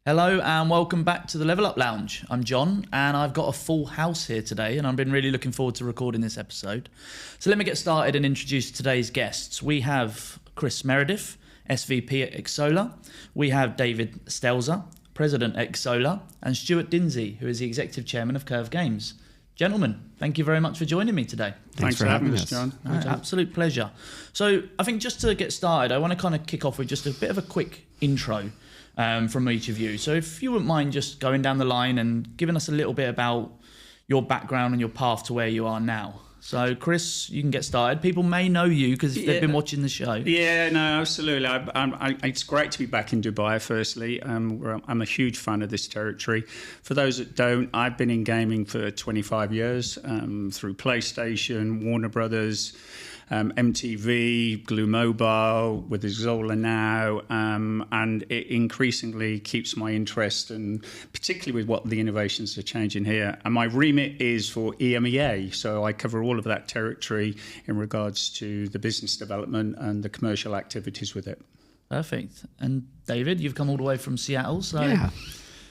Hello and welcome back to the Level Up Lounge. I'm John and I've got a full house here today and I've been really looking forward to recording this episode. So let me get started and introduce today's guests. We have Chris Meredith, SVP at Xsolla. We have David Stelzer, President at Xsolla, and Stuart Dinsey, who is the Executive Chairman of Curve Games. Gentlemen, thank you very much for joining me today. Thanks for having us, John. Absolute pleasure. So I think just to get started, I want to kind of kick off with just a bit of a quick intro from each of you. So if you wouldn't mind just going down the line and giving us a little bit about your background and your path to where you are now. So Chris, you can get started. People may know you because they've been watching the show. Yeah, no, absolutely. It's great to be back in Dubai, firstly. I'm a huge fan of this territory. For those that don't, I've been in gaming for 25 years through PlayStation, Warner Brothers, MTV, Glue Mobile, with Xsolla now, and it increasingly keeps my interest, and particularly with what the innovations are changing here. And my remit is for EMEA, so I cover all of that territory in regards to the business development and the commercial activities with it. Perfect. And David, you've come all the way from Seattle, so yeah,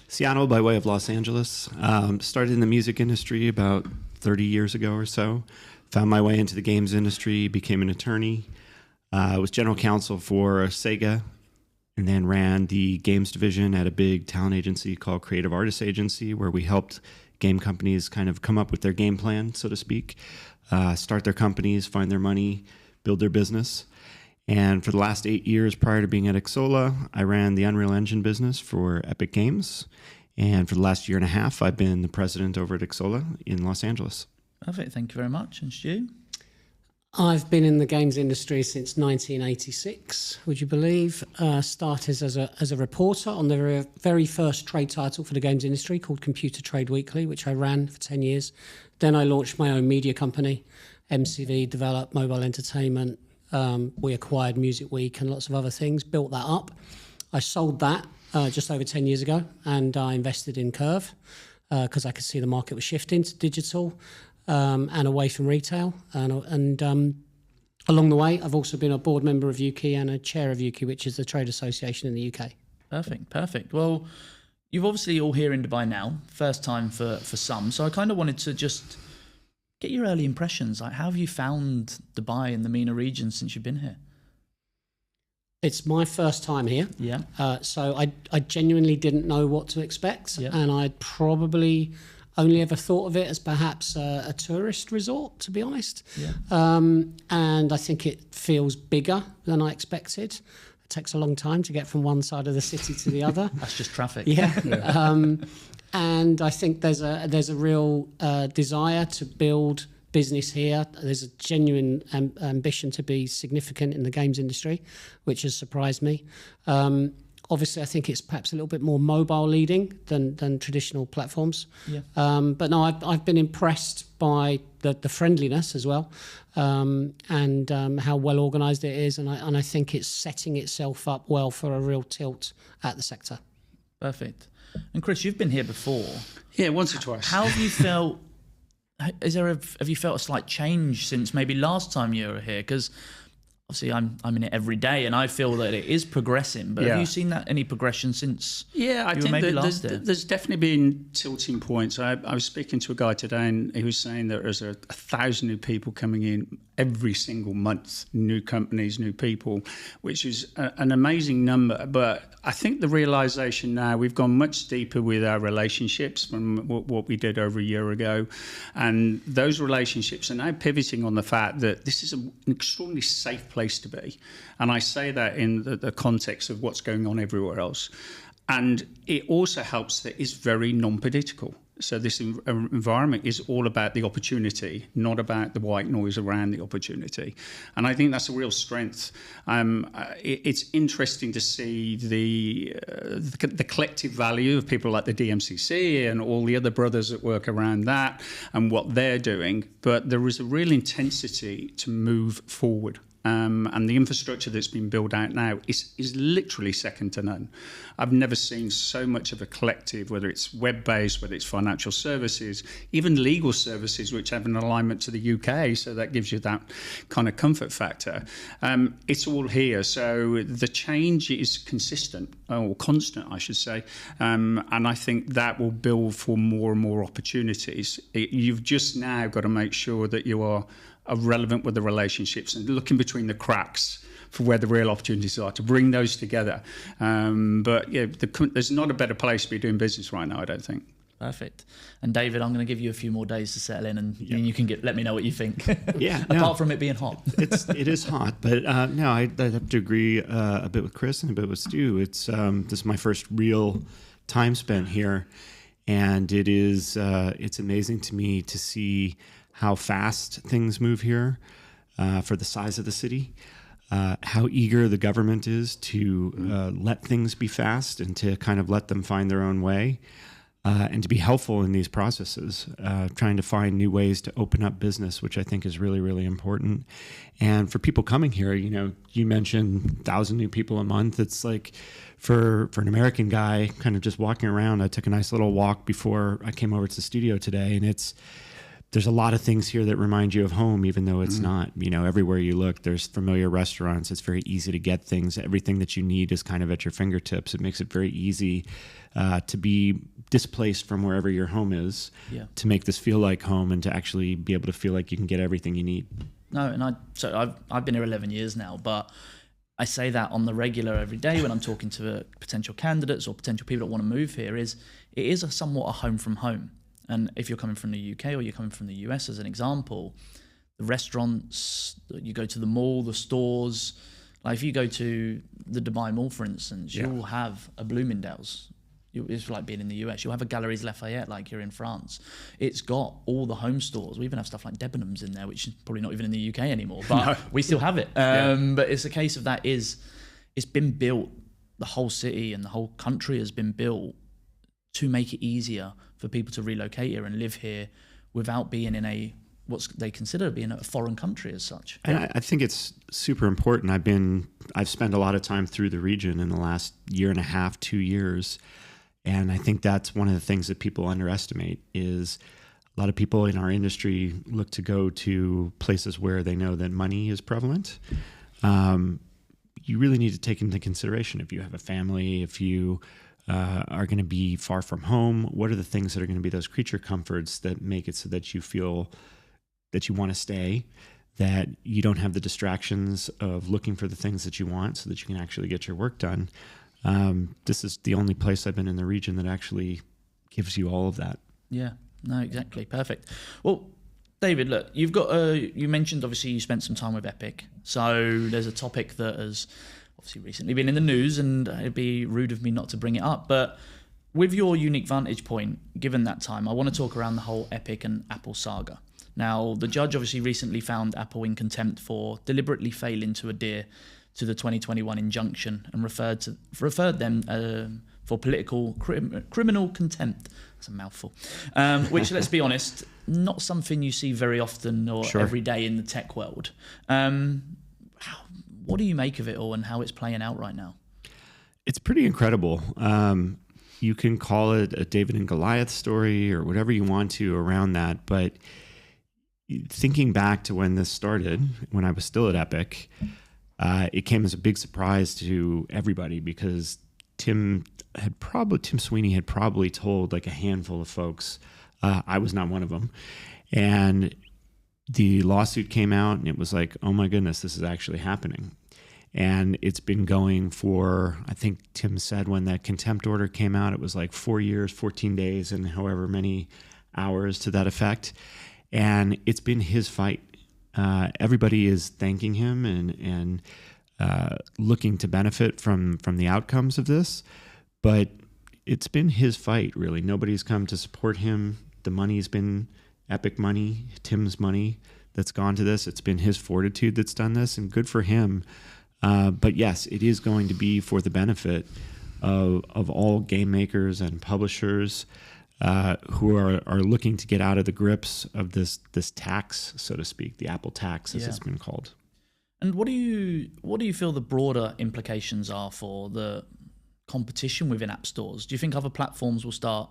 Seattle by way of Los Angeles. Started in the music industry about 30 years ago or so. Found my way into the games industry, became an attorney, was general counsel for Saga, and then ran the games division at a big talent agency called Creative Artists Agency, where we helped game companies kind of come up with their game plan, so to speak, start their companies, find their money, build their business. And for the last 8 years prior to being at Xsolla, I ran the Unreal Engine business for Epic Games. And for the last year and a half, I've been the president over at Xsolla in Los Angeles. Perfect, thank you very much. And Stu? I've been in the games industry since 1986, would you believe? Started as a reporter on the very first trade title for the games industry called Computer Trade Weekly, which I ran for 10 years. Then I launched my own media company, MCV, Develop, Mobile Entertainment. We acquired Music Week and lots of other things, built that up. I sold that just over 10 years ago, and I invested in Curve because I could see the market was shifting to digital. And away from retail. And along the way, I've also been a board member of UKI and a chair of UKI, which is the trade association in the UK. Perfect. Well, you've obviously all here in Dubai now, first time for some. So I kind of wanted to just get your early impressions. Like, how have you found Dubai and the MENA region since you've been here? It's my first time here. Yeah. So I genuinely didn't know what to expect. Yeah. And I'd probably only ever thought of it as perhaps a tourist resort, to be honest. Yeah. And I think it feels bigger than I expected. It takes a long time to get from one side of the city to the other. That's just traffic. Yeah. And I think there's a real desire to build business here. There's a genuine ambition to be significant in the games industry, which has surprised me. Obviously, I think it's perhaps a little bit more mobile leading than traditional platforms. Yeah. But no, I've been impressed by the friendliness as well, and how well organised it is, and I think it's setting itself up well for a real tilt at the sector. Perfect. And Chris, you've been here before. Yeah, once or twice. How have you felt? Have you felt a slight change since maybe last time you were here? Because obviously, I'm in it every day, and I feel that it is progressing. But have you seen any progression since? Yeah, I think there's definitely been tilting points. I was speaking to a guy today, and he was saying that there's 1,000 new people coming in every single month, new companies, new people, which is an amazing number. But I think the realization now, we've gone much deeper with our relationships from what we did over a year ago. And those relationships are now pivoting on the fact that this is an extraordinarily safe place to be. And I say that in the context of what's going on everywhere else. And it also helps that it's very non-political. So this environment is all about the opportunity, not about the white noise around the opportunity. And I think that's a real strength. It's interesting to see the collective value of people like the DMCC and all the other brothers that work around that and what they're doing. But there is a real intensity to move forward. And the infrastructure that's been built out now is literally second to none. I've never seen so much of a collective, whether it's web-based, whether it's financial services, even legal services, which have an alignment to the UK, so that gives you that kind of comfort factor. It's all here. So the change is consistent, or constant, I should say. And I think that will build for more and more opportunities. You've just now got to make sure that you are relevant with the relationships and looking between the cracks for where the real opportunities are to bring those together. But yeah, there's not a better place to be doing business right now, I don't think. Perfect. And David, I'm going to give you a few more days to settle in, and you can let me know what you think. Yeah. Apart from it being hot. It is hot, but no, I'd have to agree a bit with Chris and a bit with Stu. It's this is my first real time spent here, and it's amazing to me to see how fast things move here for the size of the city, how eager the government is to let things be fast and to kind of let them find their own way, and to be helpful in these processes, trying to find new ways to open up business, which I think is really, really important. And for people coming here, you mentioned 1,000 new people a month. It's like for an American guy kind of just walking around, I took a nice little walk before I came over to the studio today, and there's a lot of things here that remind you of home, even though it's not. Everywhere you look, there's familiar restaurants. It's very easy to get things. Everything that you need is kind of at your fingertips. It makes it very easy to be displaced from wherever your home is, to make this feel like home and to actually be able to feel like you can get everything you need. No, and I've been here 11 years now, but I say that on the regular every day when I'm talking to potential candidates or potential people that want to move here. It is somewhat a home from home. And if you're coming from the UK or you're coming from the US, as an example, the restaurants, you go to the mall, the stores, like if you go to the Dubai Mall, for instance, you'll have a Bloomingdale's. It's like being in the US. You'll have a Galeries Lafayette like you're in France. It's got all the home stores. We even have stuff like Debenhams in there, which is probably not even in the UK anymore, but we still have it. But it's a case of it's been built, the whole city and the whole country has been built to make it easier for people to relocate here and live here without being in what they consider being a foreign country as such. And I think it's super important. I've spent a lot of time through the region in the last year and a half, 2 years. And I think that's one of the things that people underestimate is a lot of people in our industry look to go to places where they know that money is prevalent. You really need to take into consideration if you have a family, if you are going to be far from home, what are the things that are going to be those creature comforts that make it so that you feel that you want to stay, that you don't have the distractions of looking for the things that you want so that you can actually get your work done. This is the only place I've been in the region that actually gives you all of that. Yeah, no, exactly. Perfect. Well, David, look, you mentioned obviously you spent some time with Epic. So there's a topic that has obviously recently been in the news, and it'd be rude of me not to bring it up. But with your unique vantage point, given that time, I want to talk around the whole Epic and Apple saga. Now, the judge obviously recently found Apple in contempt for deliberately failing to adhere to the 2021 injunction and referred them for political criminal contempt. That's a mouthful. Which, let's be honest, not something you see very often or every day in the tech world. What do you make of it all and how it's playing out right now? It's pretty incredible. You can call it a David and Goliath story or whatever you want to around that. But thinking back to when this started, when I was still at Epic, it came as a big surprise to everybody because Tim Sweeney had probably told like a handful of folks. I was not one of them. And the lawsuit came out and it was like, oh my goodness, this is actually happening. And it's been going for, I think Tim said when that contempt order came out, it was like 4 years, 14 days, and however many hours to that effect. And it's been his fight. Everybody is thanking him and looking to benefit from the outcomes of this. But it's been his fight, really. Nobody's come to support him. The money's been Epic money, Tim's money that's gone to this. It's been his fortitude that's done this, and good for him. But yes, it is going to be for the benefit of all game makers and publishers who are looking to get out of the grips of this tax, so to speak, the Apple tax, as it's been called. And what do you feel the broader implications are for the competition within app stores? Do you think other platforms will start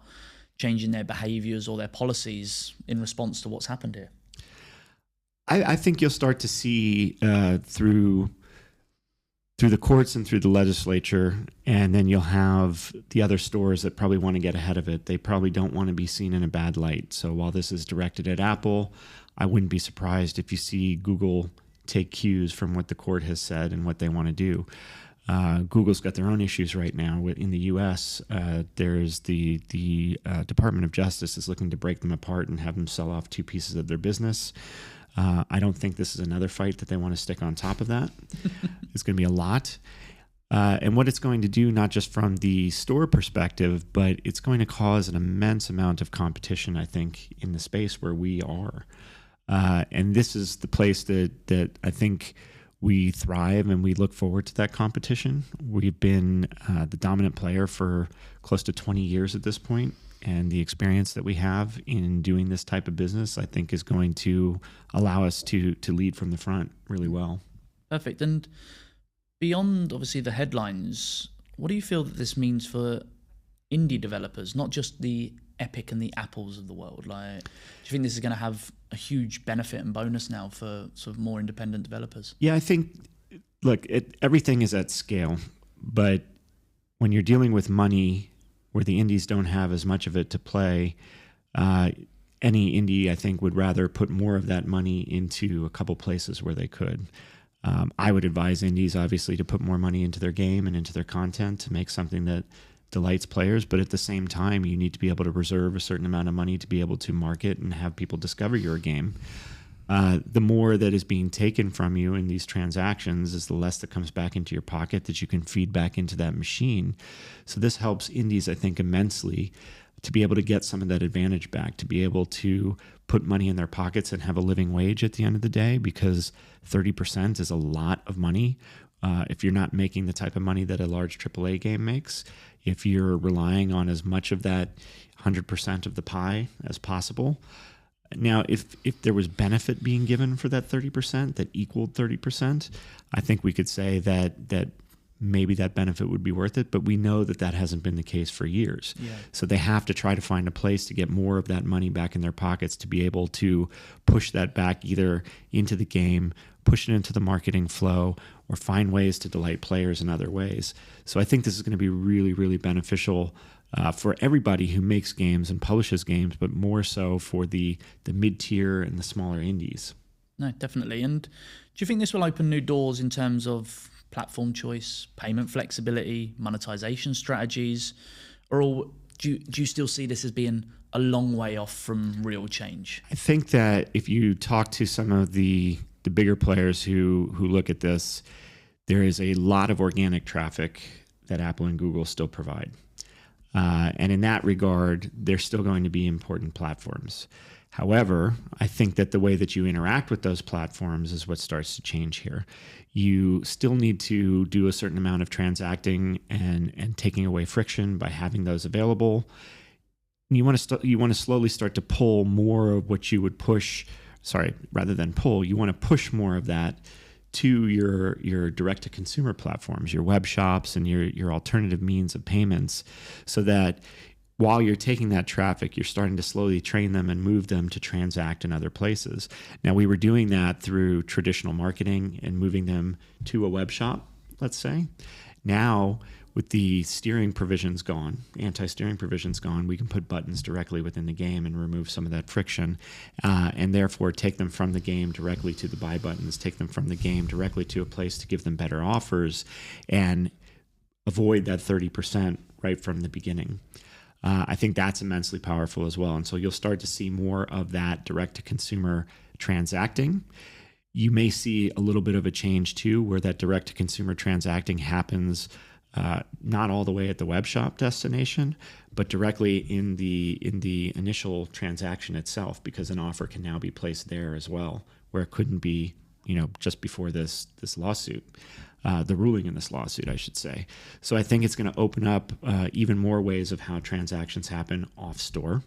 changing their behaviors or their policies in response to what's happened here? I think you'll start to see through the courts and through the legislature, and then you'll have the other stores that probably want to get ahead of it. They probably don't want to be seen in a bad light. So while this is directed at Apple, I wouldn't be surprised if you see Google take cues from what the court has said and what they want to do. Google's got their own issues right now. In the U.S., there's the Department of Justice is looking to break them apart and have them sell off 2 pieces of their business. I don't think this is another fight that they want to stick on top of that. It's going to be a lot. And what it's going to do, not just from the store perspective, but it's going to cause an immense amount of competition, I think, in the space where we are. And this is the place that I think we thrive and we look forward to that competition. We've been the dominant player for close to 20 years at this point. And the experience that we have in doing this type of business, I think, is going to allow us to lead from the front really well. Perfect. And beyond, obviously, the headlines, what do you feel that this means for indie developers, not just the Epic and the Apples of the world? Like, do you think this is going to have a huge benefit and bonus now for sort of more independent developers? Yeah, I think, look, everything is at scale. But when you're dealing with money where the indies don't have as much of it to play, any indie, I think, would rather put more of that money into a couple places where they could. I would advise indies, obviously, to put more money into their game and into their content to make something that delights players. But at the same time, you need to be able to reserve a certain amount of money to be able to market and have people discover your game. The more that is being taken from you in these transactions is the less that comes back into your pocket that you can feed back into that machine. So this helps indies, I think, immensely to be able to get some of that advantage back, to be able to put money in their pockets and have a living wage at the end of the day, because 30% is a lot of money. If you're not making the type of money that a large AAA game makes, if you're relying on as much of that 100% of the pie as possible. Now, if there was benefit being given for that 30% that equaled 30%, I think we could say that maybe that benefit would be worth it. But we know that hasn't been the case for years. Yeah. So they have to try to find a place to get more of that money back in their pockets to be able to push that back either into the game, push it into the marketing flow, or find ways to delight players in other ways. So I think this is going to be really, really beneficial for everybody who makes games and publishes games, but more so for the mid-tier and the smaller indies. No, definitely. And do you think this will open new doors in terms of platform choice, payment flexibility, monetization strategies, or do you still see this as being a long way off from real change? I think that if you talk to some of the bigger players who look at this, there is a lot of organic traffic that Apple and Google still provide. And in that regard, they're still going to be important platforms. However, I think that the way that you interact with those platforms is what starts to change here. You still need to do a certain amount of transacting and taking away friction by having those available. You want to slowly start to pull more of what you would push. Rather than pull, you want to push more of that to your direct-to-consumer platforms, your web shops, and your alternative means of payments, so that while you're taking that traffic, you're starting to slowly train them and move them to transact in other places. Now, we were doing that through traditional marketing and moving them to a web shop, let's say. Now, with the steering provisions gone, anti-steering provisions gone, we can put buttons directly within the game and remove some of that friction, and therefore take them from the game directly to the buy buttons, take them from the game directly to a place to give them better offers, and avoid that 30% right from the beginning. I think that's immensely powerful as well. And so you'll start to see more of that direct-to-consumer transacting. You may see a little bit of a change too, where that direct-to-consumer transacting happens not all the way at the web shop destination, but directly in the initial transaction itself, because an offer can now be placed there as well, where it couldn't be, just before this lawsuit, the ruling in this lawsuit, I should say. So I think it's going to open up even more ways of how transactions happen off store.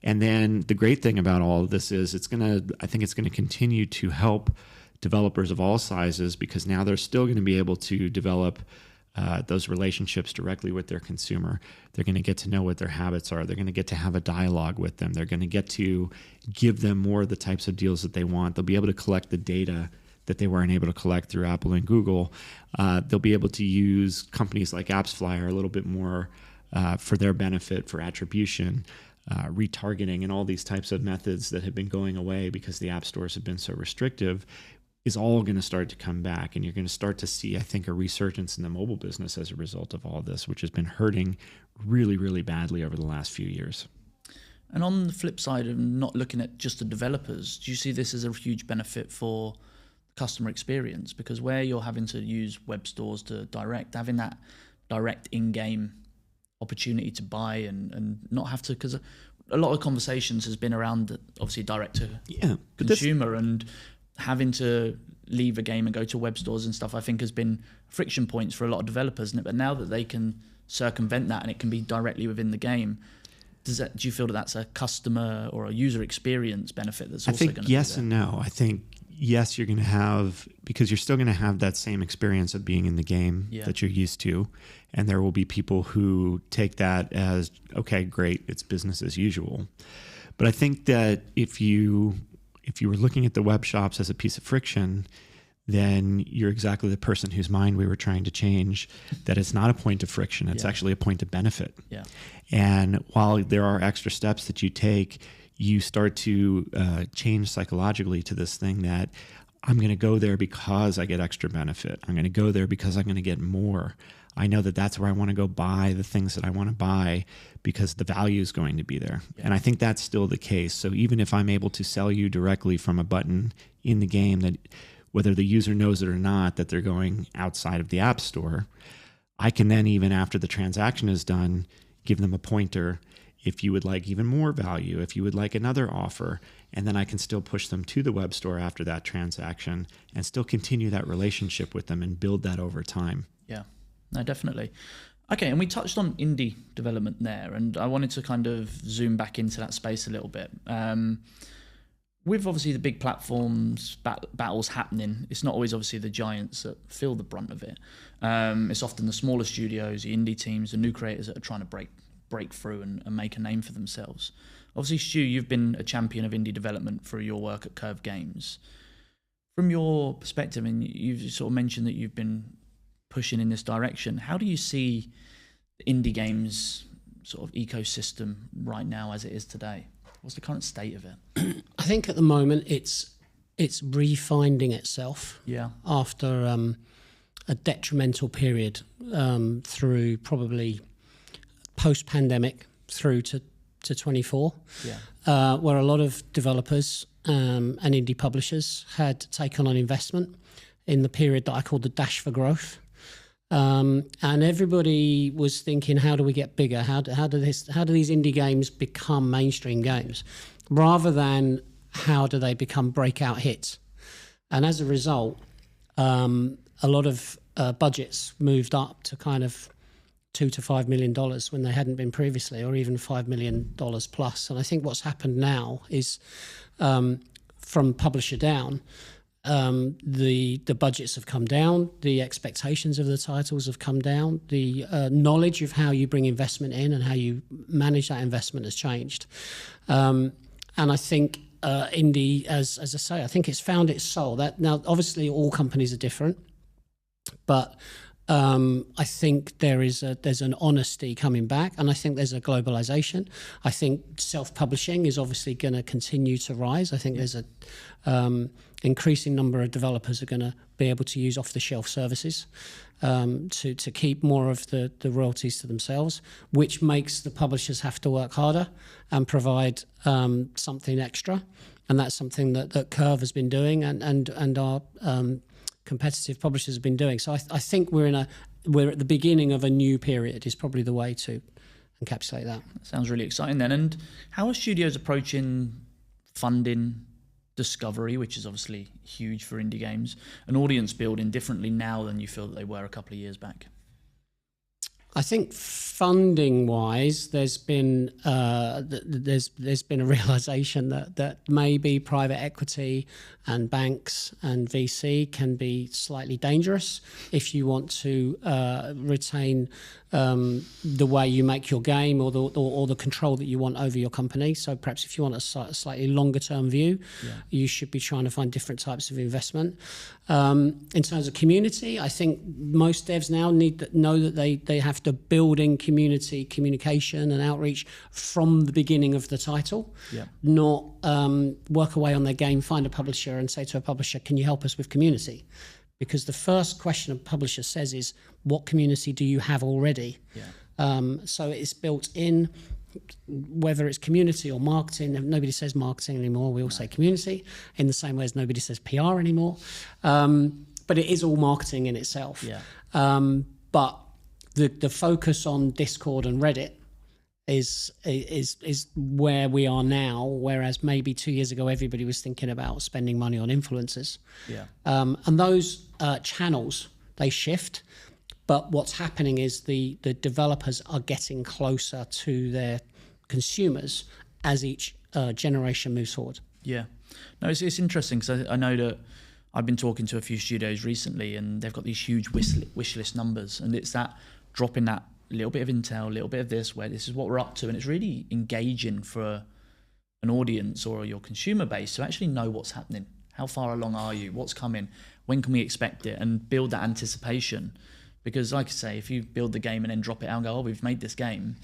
And then the great thing about all of this is I think it's going to continue to help developers of all sizes, because now they're still going to be able to develop those relationships directly with their consumer. They're going to get to know what their habits are. They're going to get to have a dialogue with them. They're going to get to give them more of the types of deals that they want. They'll be able to collect the data that they weren't able to collect through Apple and Google. They'll be able to use companies like AppsFlyer a little bit more for their benefit, for attribution, retargeting, and all these types of methods that have been going away because the app stores have been so restrictive, is all going to start to come back. And you're going to start to see, I think, a resurgence in the mobile business as a result of all this, which has been hurting really, really badly over the last few years. And on the flip side of not looking at just the developers, do you see this as a huge benefit for customer experience? Because where you're having to use web stores to direct, having that direct in-game opportunity to buy and not have to, because a lot of conversations has been around obviously direct to consumer, and having to leave a game and go to web stores and stuff, I think has been friction points for a lot of developers. But now that they can circumvent that and it can be directly within the game, do you feel that that's a customer or a user experience benefit that's also going to be there? Yes and no. I think yes, you're going to have, because you're still going to have that same experience of being in the game that you're used to. And there will be people who take that as, okay, great, it's business as usual. But I think that if you were looking at the web shops as a piece of friction, then you're exactly the person whose mind we were trying to change, that it's not a point of friction, it's actually a point of benefit. Yeah. And while there are extra steps that you take, you start to change psychologically to this thing that I'm going to go there because I get extra benefit. I'm going to go there because I'm going to get more. I know that that's where I want to go buy the things that I want to buy because the value is going to be there. Yeah. And I think that's still the case. So even if I'm able to sell you directly from a button in the game, that whether the user knows it or not, that they're going outside of the app store, I can then, even after the transaction is done, give them a pointer if you would like even more value, if you would like another offer, and then I can still push them to the web store after that transaction and still continue that relationship with them and build that over time. Yeah, no, definitely. Okay, and we touched on indie development there, and I wanted to kind of zoom back into that space a little bit. With obviously the big platforms, battles happening, it's not always obviously the giants that feel the brunt of it. It's often the smaller studios, the indie teams, the new creators that are trying to break through and make a name for themselves. Obviously, Stu, you've been a champion of indie development through your work at Curve Games. From your perspective, and you've sort of mentioned that you've been pushing in this direction, how do you see the indie games sort of ecosystem right now as it is today? What's the current state of it? I think at the moment it's refinding itself. Yeah. After a detrimental period through probably post-pandemic through to 24, where a lot of developers and indie publishers had taken on investment in the period that I called the dash for growth. And everybody was thinking, how do we get bigger? How do these indie games become mainstream games? Rather than how do they become breakout hits? And as a result, a lot of budgets moved up to kind of $2 to $5 million when they hadn't been previously, or even $5 million plus. And I think what's happened now is from publisher down, the budgets have come down, the expectations of the titles have come down, the knowledge of how you bring investment in and how you manage that investment has changed. And I think indie, as I say, I think it's found its soul. That now, obviously, all companies are different, but I think there's an honesty coming back, and I think there's a globalization. I think self-publishing is obviously going to continue to rise. I think there's a increasing number of developers are going to be able to use off-the-shelf services to keep more of the royalties to themselves, which makes the publishers have to work harder and provide something extra. And that's something that Curve has been doing, and our competitive publishers have been doing. So I think we're at the beginning of a new period is probably the way to encapsulate that. Sounds really exciting then. And how are studios approaching funding, discovery, which is obviously huge for indie games, and audience building differently now than you feel that they were a couple of years back? I think funding-wise, there's been a realization that maybe private equity and banks and VC can be slightly dangerous if you want to retain the way you make your game or the control that you want over your company. So perhaps if you want a slightly longer-term view, you should be trying to find different types of investment. In terms of community, I think most devs now need to know that they have to build in community communication and outreach from the beginning of the title, not work away on their game, find a publisher and say to a publisher, can you help us with community? Because the first question a publisher says is, what community do you have already? So it's built in, whether it's community or marketing. Nobody says marketing anymore. We all say community, in the same way as nobody says PR anymore. But it is all marketing in itself. But the focus on Discord and Reddit is where we are now, whereas maybe 2 years ago everybody was thinking about spending money on influencers. And those channels, they shift. But what's happening is the developers are getting closer to their consumers as each generation moves forward. No, it's interesting because I know that I've been talking to a few studios recently and they've got these huge wish list numbers, and it's that dropping that little bit of intel, a little bit of this, where this is what we're up to, and it's really engaging for an audience or your consumer base to actually know what's happening. How far along are you? What's coming? When can we expect it? And build that anticipation. Because like I say, if you build the game and then drop it out and go, oh, we've made this game,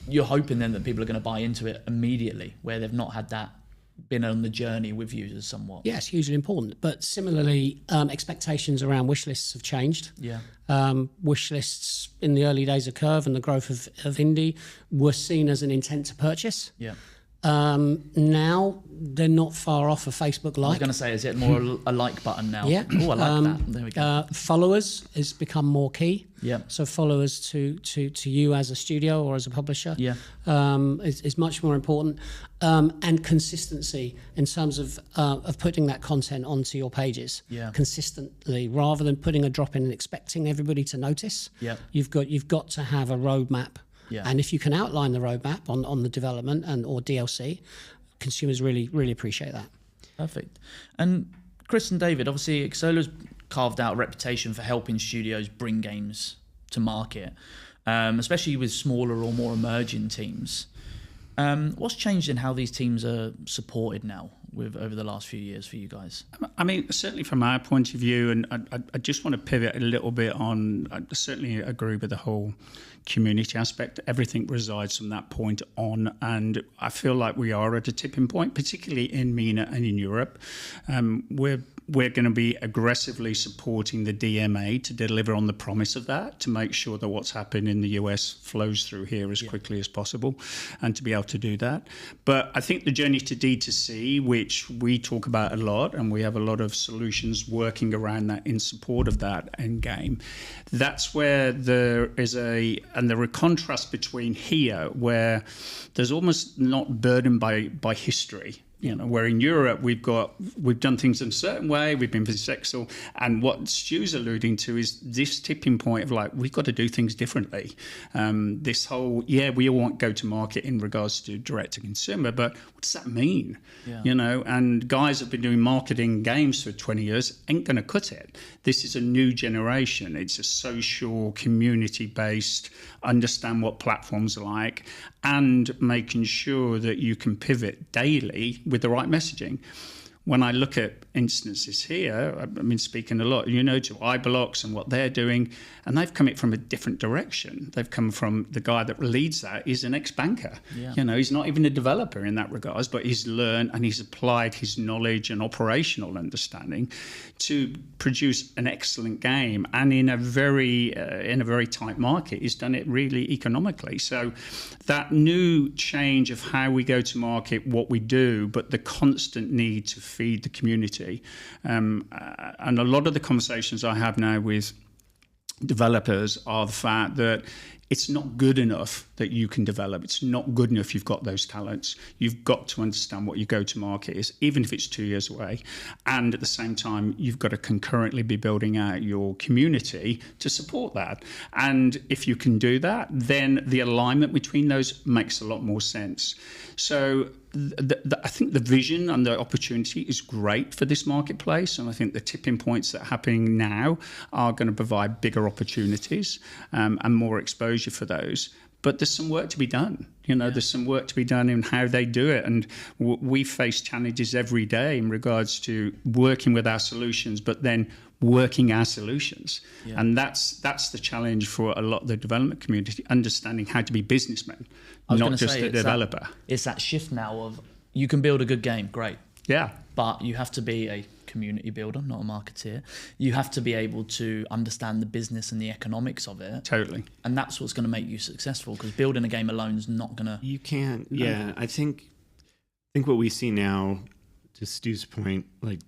you're hoping then that people are going to buy into it immediately, where they've not had that, been on the journey with users somewhat. Yes, hugely important. But similarly, expectations around wish lists have changed. Wish lists in the early days of Curve and the growth of indie were seen as an intent to purchase. Now they're not far off a Facebook like. I was going to say, is it more a like button now? Oh, I like that. There we go. Followers has become more key. So followers to you as a studio or as a publisher is much more important. And consistency in terms of putting that content onto your pages consistently, rather than putting a drop in and expecting everybody to notice. You've got to have a roadmap. And if you can outline the roadmap on the development or DLC, consumers really appreciate that. Perfect. And Chris and David, obviously Xsola's carved out a reputation for helping studios bring games to market, especially with smaller or more emerging teams. What's changed in how these teams are supported now over the last few years for you guys? I mean, certainly from our point of view, and I just want to pivot a little bit on, I certainly agree with the whole community aspect. Everything resides from that point on, and I feel like we are at a tipping point, particularly in MENA and in Europe. We're going to be aggressively supporting the DMA to deliver on the promise of that, to make sure that what's happened in the US flows through here as quickly as possible, and to be able to do that. But I think the journey to D2C, which we talk about a lot, and we have a lot of solutions working around that in support of that end game, that's where there is a contrast between here, where there's almost not burdened by history. You know, where in Europe we've done things in a certain way, we've been Xsolla, and what Stu's alluding to is this tipping point of like, we've got to do things differently. This whole, we all want go to market in regards to direct to consumer, but what does that mean? You know, and guys have been doing marketing games for 20 years, ain't going to cut it. This is a new generation. It's a social, community-based, understand what platforms are like, and making sure that you can pivot daily with the right messaging. When I look at instances here, I've been speaking a lot, to iBlocks and what they're doing, and they've come from a different direction. They've come from the guy that leads that is an ex-banker. He's not even a developer in that regards, but he's learned and he's applied his knowledge and operational understanding to produce an excellent game, and in a very tight market, he's done it really economically. So that new change of how we go to market, what we do, but the constant need to feed the community. And a lot of the conversations I have now with developers are the fact that it's not good enough that you can develop. It's not good enough you've got those talents. You've got to understand what your go-to-market is, even if it's 2 years away. And at the same time, you've got to concurrently be building out your community to support that. And if you can do that, then the alignment between those makes a lot more sense. So I think the vision and the opportunity is great for this marketplace, and I think the tipping points that are happening now are going to provide bigger opportunities and more exposure for those. But there's some work to be done. There's some work to be done in how they do it, and we face challenges every day in regards to working with our solutions, but then working our solutions. And that's the challenge for a lot of the development community, understanding how to be businessmen, not just a developer. It's that shift now of you can build a good game, great. Yeah. But you have to be a community builder, not a marketeer. You have to be able to understand the business and the economics of it. Totally. And that's what's going to make you successful, because building a game alone is not going to... You can't. Yeah, I think what we see now, to Stu's point, like,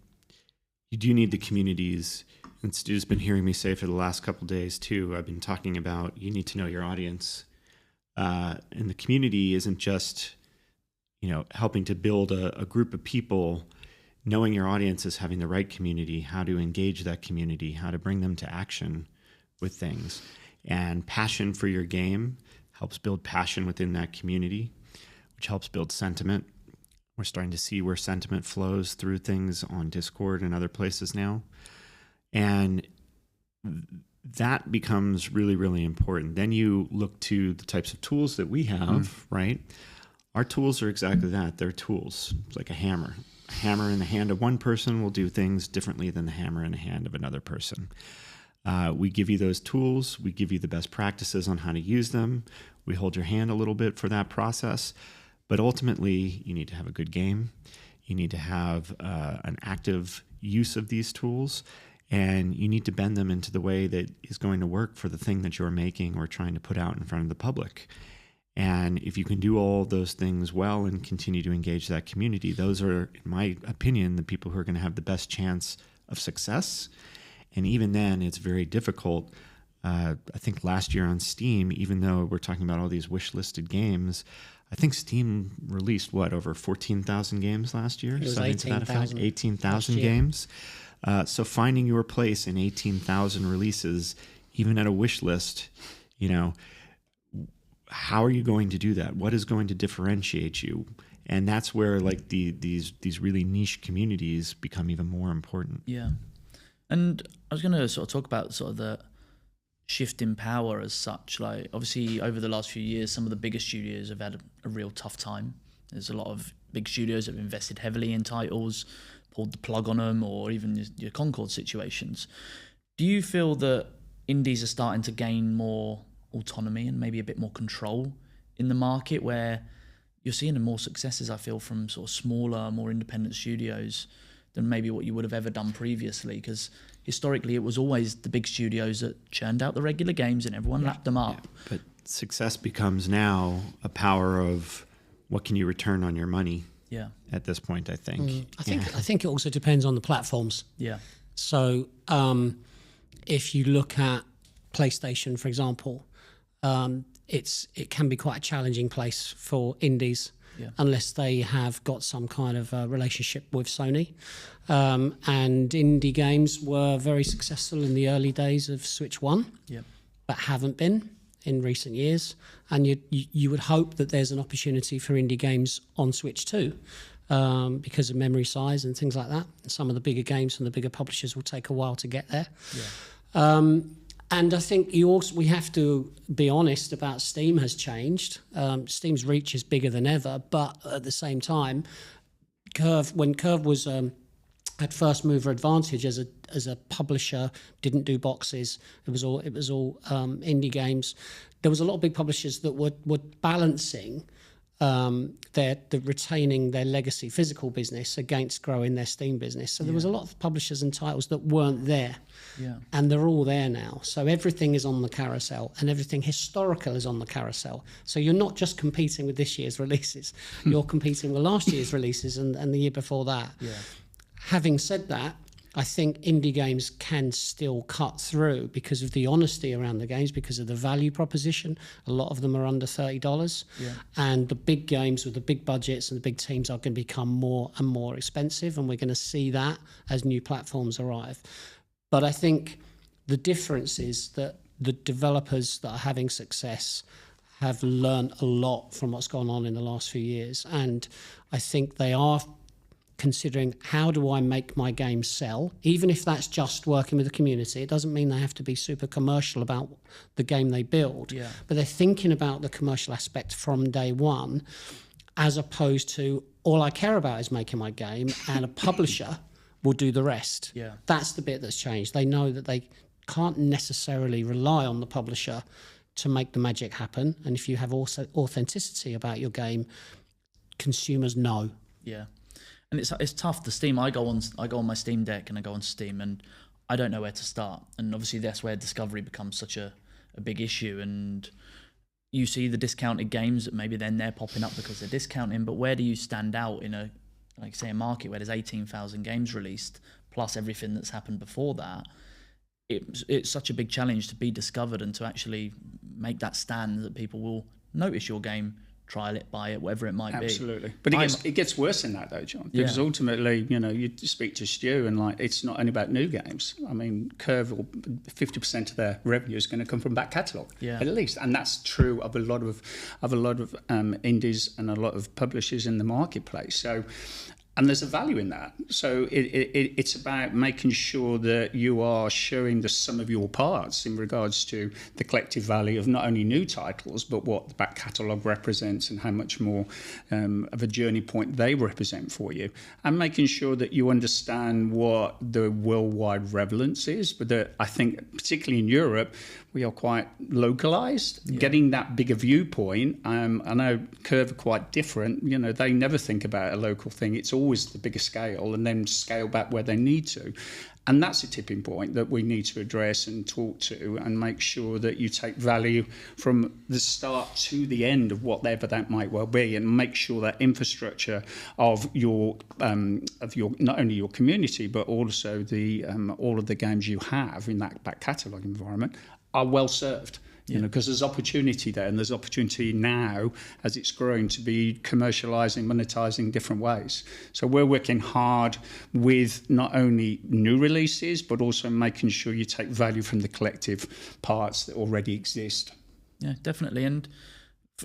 you do need the communities. And Stu's been hearing me say for the last couple of days too, I've been talking about you need to know your audience. And the community isn't just, helping to build a group of people. Knowing your audience is having the right community, how to engage that community, how to bring them to action with things. And passion for your game helps build passion within that community, which helps build sentiment. We're starting to see where sentiment flows through things on Discord and other places now. And that becomes really, really important. Then you look to the types of tools that we have, right? Our tools are exactly that. They're tools. It's like a hammer. A hammer in the hand of one person will do things differently than the hammer in the hand of another person. We give you those tools. We give you the best practices on how to use them. We hold your hand a little bit for that process. But ultimately, you need to have a good game. You need to have an active use of these tools. And you need to bend them into the way that is going to work for the thing that you're making or trying to put out in front of the public. And if you can do all those things well and continue to engage that community, those are, in my opinion, the people who are going to have the best chance of success. And even then, it's very difficult. I think last year on Steam, even though we're talking about all these wish-listed games, I think Steam released, over 14,000 games last year? It was 18,000. 18,000 games. So finding your place in 18,000 releases, even at a wish list, how are you going to do that? What is going to differentiate you? And that's where like these really niche communities become even more important. Yeah. And I was going to sort of talk about sort of the shift in power as such. Like, obviously over the last few years, some of the bigger studios have had a real tough time. There's a lot of big studios that have invested heavily in titles, pulled the plug on them, or even your Concord situations. Do you feel that indies are starting to gain more autonomy and maybe a bit more control in the market, where you're seeing more successes, I feel, from sort of smaller, more independent studios than maybe what you would have ever done previously? Because historically it was always the big studios that churned out the regular games and everyone lapped them up. Yeah. But success becomes now a power of what can you return on your money. Yeah. At this point, I think. I think it also depends on the platforms. Yeah. So if you look at PlayStation, for example, it can be quite a challenging place for indies unless they have got some kind of relationship with Sony. And indie games were very successful in the early days of Switch 1, but haven't been in recent years. And you would hope that there's an opportunity for indie games on Switch 2 because of memory size and things like that. Some of the bigger games from the bigger publishers will take a while to get there. Yeah. And I think we have to be honest about Steam has changed. Steam's reach is bigger than ever, but at the same time, when Curve was had first mover advantage as a publisher, didn't do boxes. It was all indie games. There was a lot of big publishers that were balancing retaining their legacy physical business against growing their Steam business. So there was a lot of publishers and titles that weren't there. Yeah. And they're all there now. So everything is on the carousel, and everything historical is on the carousel. So you're not just competing with this year's releases. You're competing with last year's releases and the year before that. Yeah. Having said that, I think indie games can still cut through because of the honesty around the games, because of the value proposition. A lot of them are under $30. Yeah. And the big games with the big budgets and the big teams are going to become more and more expensive, and we're going to see that as new platforms arrive. But I think the difference is that the developers that are having success have learned a lot from what's gone on in the last few years. And I think they are considering, how do I make my game sell? Even if that's just working with the community, it doesn't mean they have to be super commercial about the game they build. Yeah. But they're thinking about the commercial aspect from day one, as opposed to, all I care about is making my game and a publisher will do the rest. Yeah. That's the bit that's changed. They know that they can't necessarily rely on the publisher to make the magic happen. And if you have also authenticity about your game, consumers know. Yeah. And it's tough. The Steam, I go on my Steam Deck and I go on Steam and I don't know where to start. And obviously that's where discovery becomes such a big issue. And you see the discounted games that maybe then they're popping up because they're discounting, but where do you stand out in a market where there's 18,000 games released plus everything that's happened before that? It's such a big challenge to be discovered and to actually make that stand that people will notice your game, trial it, buy it, whatever it might be. Absolutely. But it gets worse than that, though, John. Because ultimately, you speak to Stu and it's not only about new games. I mean, Curve, 50% of their revenue is going to come from back catalogue, at least. And that's true of a lot of indies and a lot of publishers in the marketplace. So, and there's a value in that. So it's about making sure that you are showing the sum of your parts in regards to the collective value of not only new titles, but what the back catalogue represents and how much more of a journey point they represent for you. And making sure that you understand what the worldwide relevance is. But I think, particularly in Europe, we are quite localized. Getting that bigger viewpoint, I know Curve are quite different. They never think about a local thing. It's always the bigger scale and then scale back where they need to. And that's a tipping point that we need to address and talk to and make sure that you take value from the start to the end of whatever that might well be, and make sure that infrastructure of your not only your community but also the all of the games you have in that back catalogue environment are well served. Because there's opportunity there, and there's opportunity now as it's growing to be commercializing, monetizing different ways. So we're working hard with not only new releases, but also making sure you take value from the collective parts that already exist. Yeah, definitely. And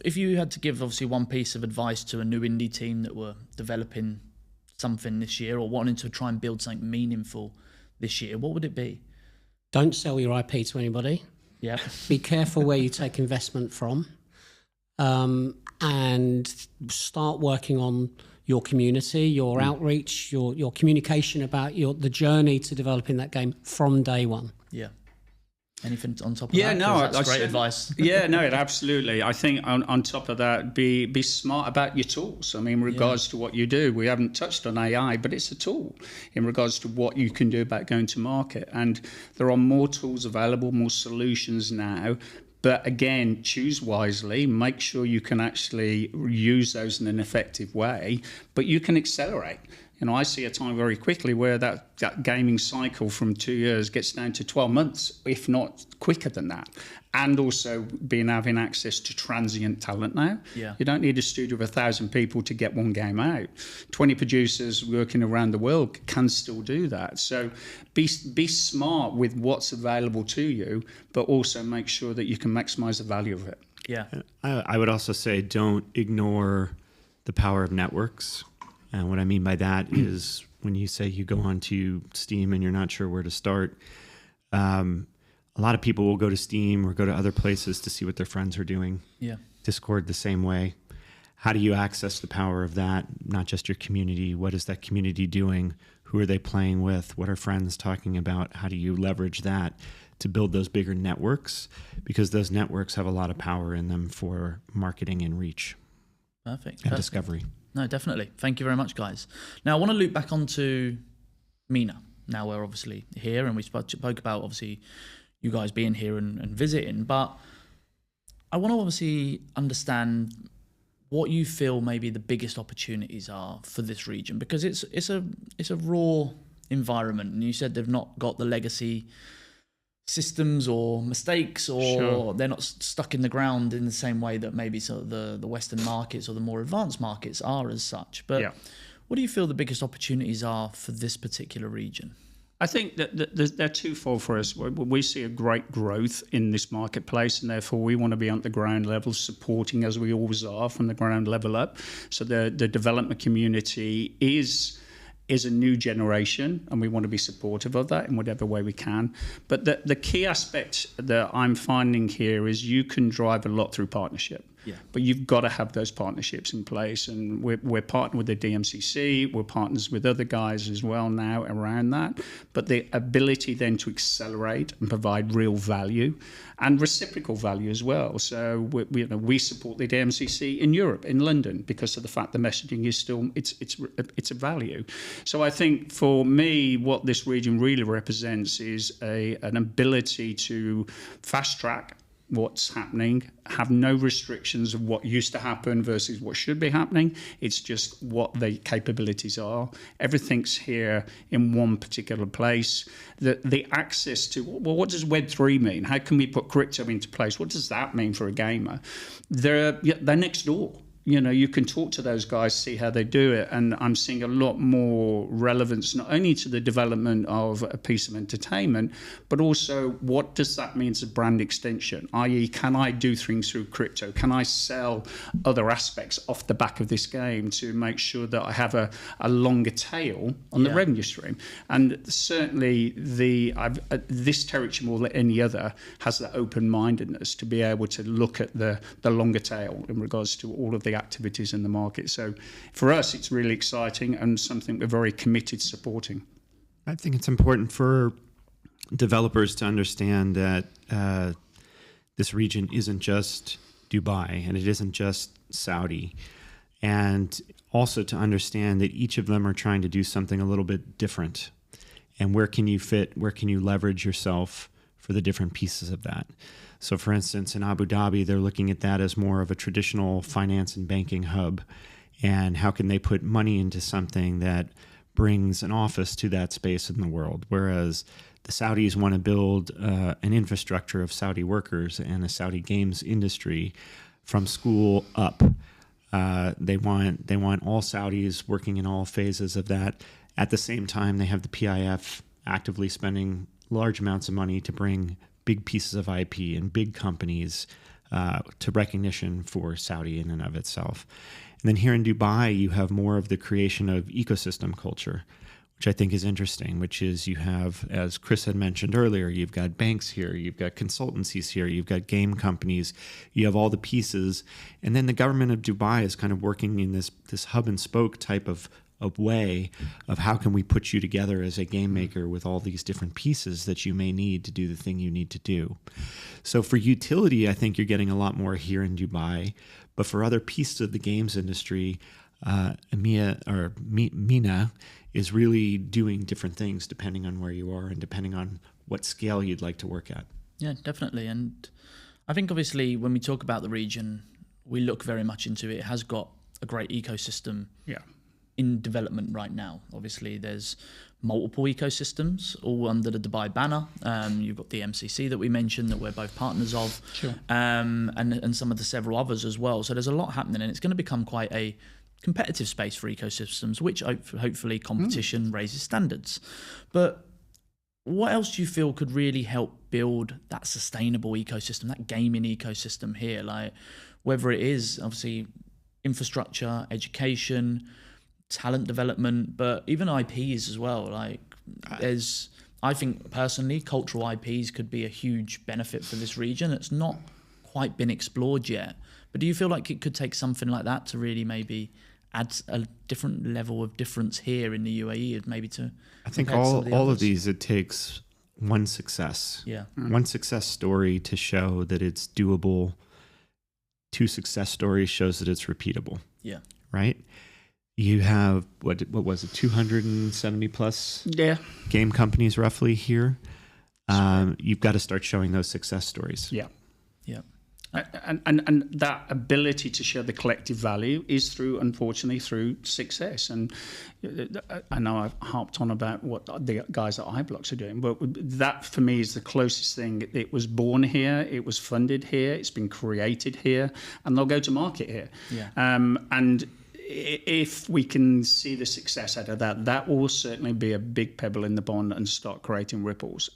if you had to give obviously one piece of advice to a new indie team that were developing something this year or wanting to try and build something meaningful this year, what would it be? Don't sell your IP to anybody. Yeah. Be careful where you take investment from, and start working on your community, your outreach, your communication about the journey to developing that game from day one. Yeah. Anything on top of that? That's great advice. Absolutely. I think on top of that, be smart about your tools. I mean, in regards to what you do, we haven't touched on AI, but it's a tool in regards to what you can do about going to market. And there are more tools available, more solutions now. But again, choose wisely, make sure you can actually use those in an effective way, but you can accelerate. I see a time very quickly where that gaming cycle from 2 years gets down to 12 months, if not quicker than that. And also having access to transient talent now. Yeah. You don't need a studio of 1,000 people to get one game out. 20 producers working around the world can still do that. So be smart with what's available to you, but also make sure that you can maximize the value of it. Yeah. I would also say don't ignore the power of networks. And what I mean by that is when you say you go onto Steam and you're not sure where to start, a lot of people will go to Steam or go to other places to see what their friends are doing. Yeah. Discord the same way. How do you access the power of that? Not just your community. What is that community doing? Who are they playing with? What are friends talking about? How do you leverage that to build those bigger networks? Because those networks have a lot of power in them for marketing and reach. Perfect. And discovery. No, definitely. Thank you very much, guys. Now, I want to loop back onto MENA. Now we're obviously here, and we spoke about, obviously, you guys being here and visiting. But I want to obviously understand what you feel maybe the biggest opportunities are for this region, because it's a raw environment, and you said they've not got the legacy systems or mistakes, or they're not stuck in the ground in the same way that maybe sort of the Western markets or the more advanced markets are as such. But what do you feel the biggest opportunities are for this particular region? I think that they're twofold for us. We see a great growth in this marketplace, and therefore we want to be on the ground level, supporting, as we always are, from the ground level up. So the development community is a new generation, and we want to be supportive of that in whatever way we can. But the key aspect that I'm finding here is you can drive a lot through partnership. Yeah. But you've got to have those partnerships in place, and we're partnered with the DMCC, we're partners with other guys as well now around that. But the ability then to accelerate and provide real value and reciprocal value as well. So we support the DMCC in Europe, in London, because of the fact the messaging is still it's a value. So I think for me, what this region really represents is an ability to fast track what's happening, have no restrictions of what used to happen versus what should be happening. It's just what the capabilities are. Everything's here in one particular place. The access to, well, what does Web3 mean? How can we put crypto into place? What does that mean for a gamer? They're next door. You can talk to those guys, see how they do it, and I'm seeing a lot more relevance not only to the development of a piece of entertainment, but also what does that mean as a brand extension, i.e. can I do things through crypto? Can I sell other aspects off the back of this game to make sure that I have a longer tail on the revenue stream? And certainly this territory more than any other has that open-mindedness to be able to look at the longer tail in regards to all of the activities in the market. So for us, it's really exciting and something we're very committed to supporting. I think it's important for developers to understand that this region isn't just Dubai and it isn't just Saudi, and also to understand that each of them are trying to do something a little bit different. And where can you fit, where can you leverage yourself for the different pieces of that? So for instance, in Abu Dhabi, they're looking at that as more of a traditional finance and banking hub. And how can they put money into something that brings an office to that space in the world? Whereas the Saudis want to build an infrastructure of Saudi workers and a Saudi games industry from school up. They want all Saudis working in all phases of that. At the same time, they have the PIF actively spending large amounts of money to bring big pieces of IP and big companies to recognition for Saudi in and of itself. And then here in Dubai, you have more of the creation of ecosystem culture, which I think is interesting, which is you have, as Chris had mentioned earlier, you've got banks here, you've got consultancies here, you've got game companies, you have all the pieces. And then the government of Dubai is kind of working in this hub and spoke type of way of how can we put you together as a game maker with all these different pieces that you may need to do the thing you need to do. So for utility, I think you're getting a lot more here in Dubai, but for other pieces of the games industry, MENA is really doing different things depending on where you are and depending on what scale you'd like to work at. Yeah, definitely. And I think obviously when we talk about the region, we look very much into it. It has got a great ecosystem. Yeah. In development right now. Obviously, there's multiple ecosystems all under the Dubai banner. You've got the MCC that we mentioned that we're both partners of, sure. And some of the several others as well. So there's a lot happening, and it's going to become quite a competitive space for ecosystems, which hopefully competition raises standards. But what else do you feel could really help build that sustainable ecosystem, that gaming ecosystem here? Like whether it is obviously infrastructure, education, talent development, but even IPs as well. Like I think personally, cultural IPs could be a huge benefit for this region. It's not quite been explored yet, but do you feel like it could take something like that to really maybe add a different level of difference here in the UAE, maybe to? I think all of these, it takes one success. Yeah. One success story to show that it's doable. 2 success stories shows that it's repeatable. Yeah. Right? You have, what was it, 270 plus game companies roughly here. You've got to start showing those success stories. Yeah. Yeah. And that ability to share the collective value is unfortunately through success. And I know I've harped on about what the guys at iBlocks are doing, but that for me is the closest thing. It was born here, it was funded here, it's been created here, and they'll go to market here. Yeah. And if we can see the success out of that, that will certainly be a big pebble in the pond and start creating ripples.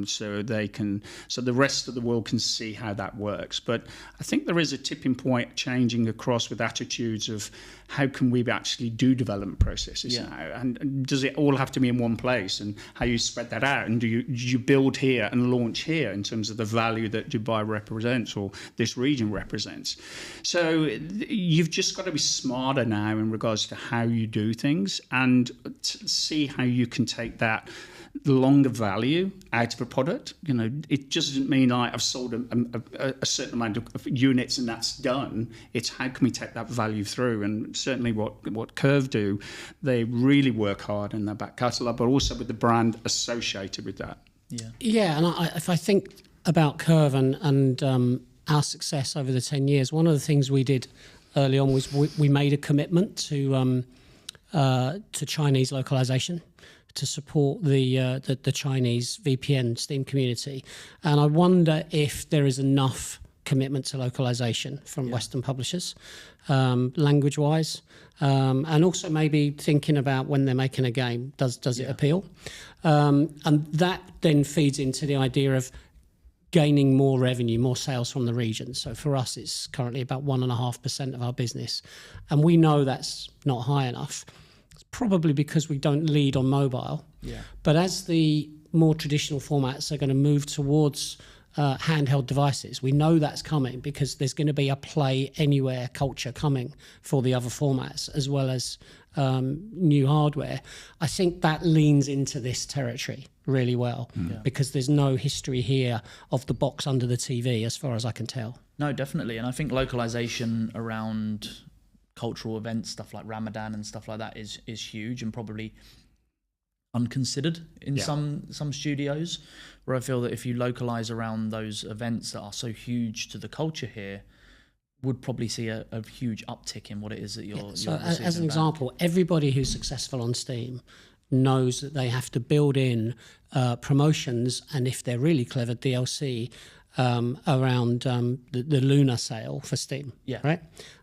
So the rest of the world can see how that works. But I think there is a tipping point changing across with attitudes of how can we actually do development processes now? And does it all have to be in one place? And how you spread that out? And do you build here and launch here in terms of the value that Dubai represents or this region represents? So you've just got to be smarter now in regards to how you do things and see how you can take that longer value out of a product. It just doesn't mean I've sold a certain amount of units and that's done. It's how can we take that value through? And certainly what Curve do, they really work hard in their back catalogue, but also with the brand associated with that. Yeah, and if I think about Curve and our success over the 10 years, one of the things we did early on was we made a commitment to Chinese localization, to support the Chinese VPN Steam community. And I wonder if there is enough commitment to localization from Western publishers, language-wise, and also maybe thinking about when they're making a game, does it appeal? And that then feeds into the idea of gaining more revenue, more sales from the region. So for us, it's currently about 1.5% of our business. And we know that's not high enough. It's probably because we don't lead on mobile. But as the more traditional formats are going to move towards handheld devices, we know that's coming because there's going to be a play anywhere culture coming for the other formats as well as new hardware. I think that leans into this territory really well because there's no history here of the box under the TV as far as I can tell. No, definitely. And I think localization around cultural events, stuff like Ramadan and stuff like that is huge and probably unconsidered in some studios, where I feel that if you localize around those events that are so huge to the culture here, would probably see a huge uptick in what it is that you're so as an example, everybody who's successful on Steam knows that they have to build in promotions, and if they're really clever, DLC around the Lunar sale for Steam. Right?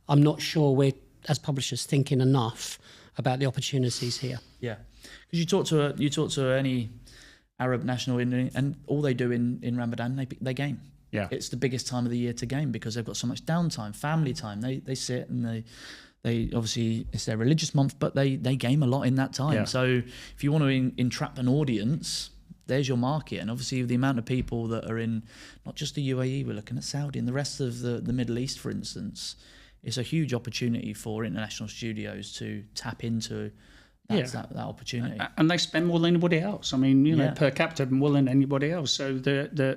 I'm not sure we're, as publishers, thinking enough about the opportunities here. Because you talk to any Arab national and all they do in Ramadan, they game. It's the biggest time of the year to game because they've got so much downtime, family time. They sit and they obviously, it's their religious month, but they game a lot in that time. So if you want to entrap an audience, there's your market. And obviously the amount of people that are in not just the UAE, we're looking at Saudi and the rest of the Middle East, for instance, it's a huge opportunity for international studios to tap into that opportunity. And they spend more than anybody else. I mean, per capita more than anybody else. So there's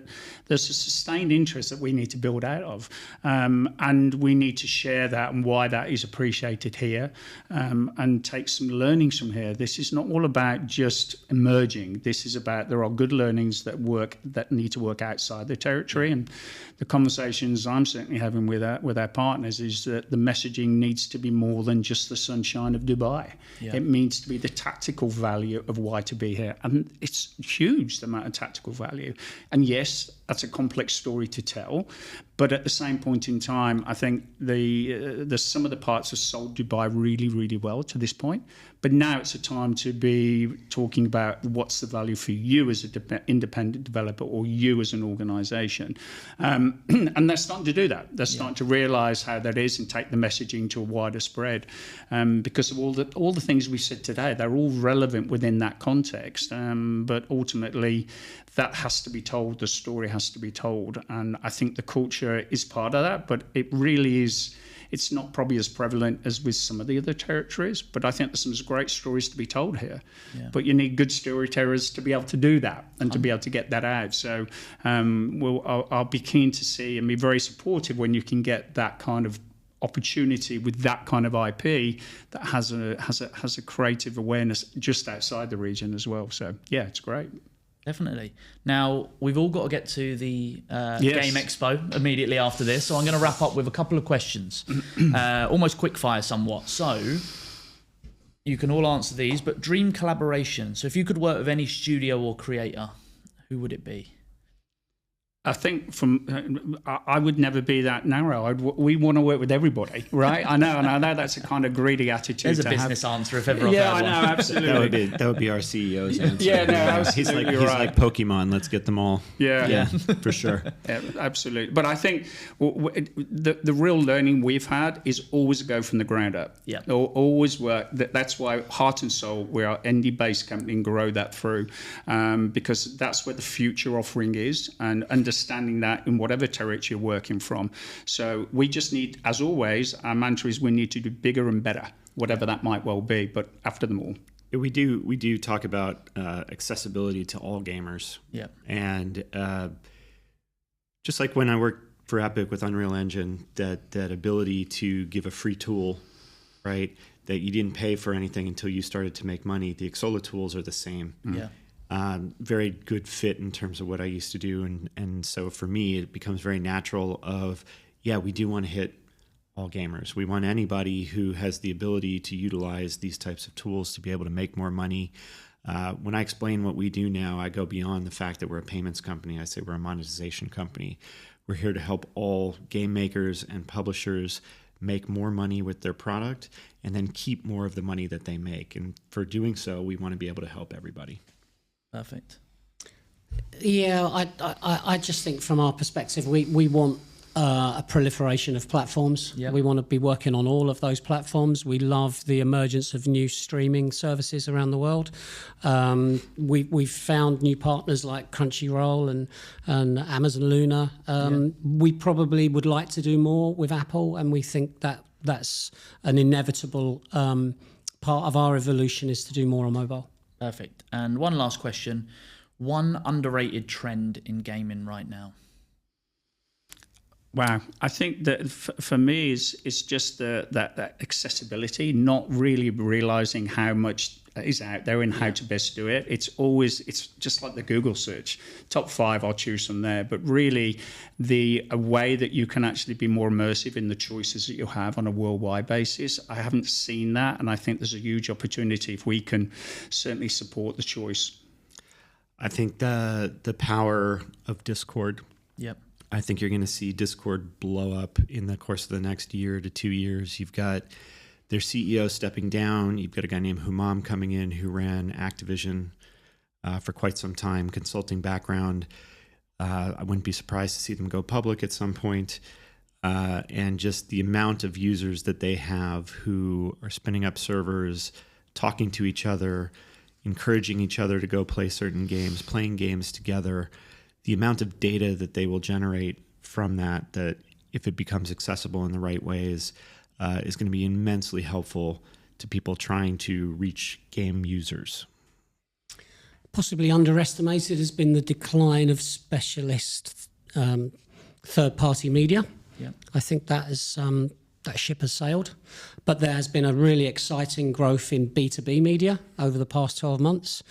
a sustained interest that we need to build out of. And we need to share that and why that is appreciated here and take some learnings from here. This is not all about just emerging. This is about there are good learnings that need to work outside the territory. And the conversations I'm certainly having with our partners is that the messaging needs to be more than just the sunshine of Dubai. It means to be the tactical value of why to be here, and it's huge, the amount of tactical value. And yes, that's a complex story to tell, but at the same point in time, I think the some of the parts have sold Dubai really, really well to this point. But now it's a time to be talking about what's the value for you as an independent developer or you as an organisation. And they're starting to do that. They're starting to realise how that is and take the messaging to a wider spread. Because of all the things we said today, they're all relevant within that context. But ultimately, that has to be told. The story has to be told. And I think the culture is part of that, but it really is. It's not probably as prevalent as with some of the other territories, but I think there's some great stories to be told here. But you need good storytellers to be able to do that and to be able to get that out. So I'll be keen to see and be very supportive when you can get that kind of opportunity with that kind of IP that has a creative awareness just outside the region as well. So yeah, it's great. Definitely. Now, we've all got to get to the Yes. Game Expo immediately after this, so I'm going to wrap up with a couple of questions, almost quick fire somewhat. So, you can all answer these, but dream collaboration. So, if you could work with any studio or creator, who would it be? I think I would never be that narrow. We want to work with everybody, right? I know that's a kind of greedy attitude. There's a to business answer if ever I've Yeah, heard I one. know, absolutely. That would be our CEO's answer. Yeah, no, absolutely he's right. like Pokemon. Let's get them all. Yeah. For sure. Yeah, absolutely. But I think the real learning we've had is always go from the ground up. Yeah. Always work. That's why Heart and Soul, we're our indie-based company, and grow that through, because that's where the future offering is, and understanding that in whatever territory you're working from. So we just need, as always, our mantra is we need to do bigger and better, whatever that might well be, but after them all. We do talk about accessibility to all gamers. Yeah. And just like when I worked for Epic with Unreal Engine, that ability to give a free tool, right, that you didn't pay for anything until you started to make money, the Xsolla tools are the same. Yeah. Very good fit in terms of what I used to do. And so for me, it becomes very natural of, we do want to hit all gamers. We want anybody who has the ability to utilize these types of tools to be able to make more money. When I explain what we do now, I go beyond the fact that we're a payments company. I say we're a monetization company. We're here to help all game makers and publishers make more money with their product and then keep more of the money that they make. And for doing so, we want to be able to help everybody. Perfect. Yeah, I just think from our perspective, we want a proliferation of platforms. Yep. We want to be working on all of those platforms. We love the emergence of new streaming services around the world. We've found new partners like Crunchyroll and Amazon Luna. We probably would like to do more with Apple, and we think that that's an inevitable part of our evolution is to do more on mobile. Perfect. And one last question. One underrated trend in gaming right now? Wow. I think that for me, it's just that accessibility, not really realizing how much is out there and how to best do it. It's just like the Google search. Top 5, I'll choose from there. But really, a way that you can actually be more immersive in the choices that you have on a worldwide basis, I haven't seen that. And I think there's a huge opportunity if we can certainly support the choice. I think the power of Discord. Yep. I think you're going to see Discord blow up in the course of the next year to 2 years. You've got their CEO stepping down. You've got a guy named Humam coming in who ran Activision for quite some time, consulting background. I wouldn't be surprised to see them go public at some point. And just the amount of users that they have who are spinning up servers, talking to each other, encouraging each other to go play certain games, playing games together. The amount of data that they will generate from that if it becomes accessible in the right ways, is going to be immensely helpful to people trying to reach game users. Possibly underestimated has been the decline of specialist third-party media. Yeah. I think that ship has sailed. But there has been a really exciting growth in B2B media over the past 12 months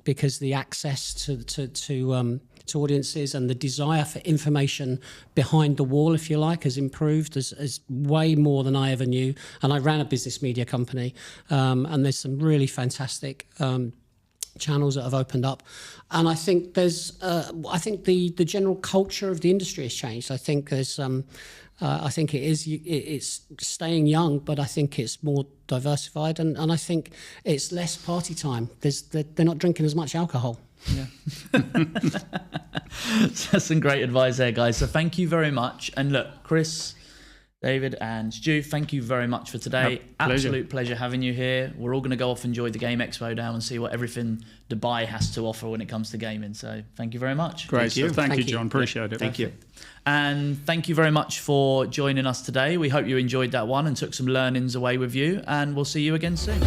because the access to audiences and the desire for information behind the wall, if you like, has improved as way more than I ever knew. And I ran a business media company, and there's some really fantastic channels that have opened up, and I think there's I think the general culture of the industry has changed. I think there's I think it's staying young, but I think it's more diversified, and I think it's less party time. They're not drinking as much alcohol. Yeah. That's some great advice there, guys. So thank you very much. And look, Chris, David and Stu, thank you very much for today. Absolute pleasure having you here. We're all going to go off and enjoy the Game Expo now and see what everything Dubai has to offer when it comes to gaming. So thank you very much. Great. Thank you, John. Appreciate it. Thank you. And thank you very much for joining us today. We hope you enjoyed that one and took some learnings away with you. And we'll see you again soon.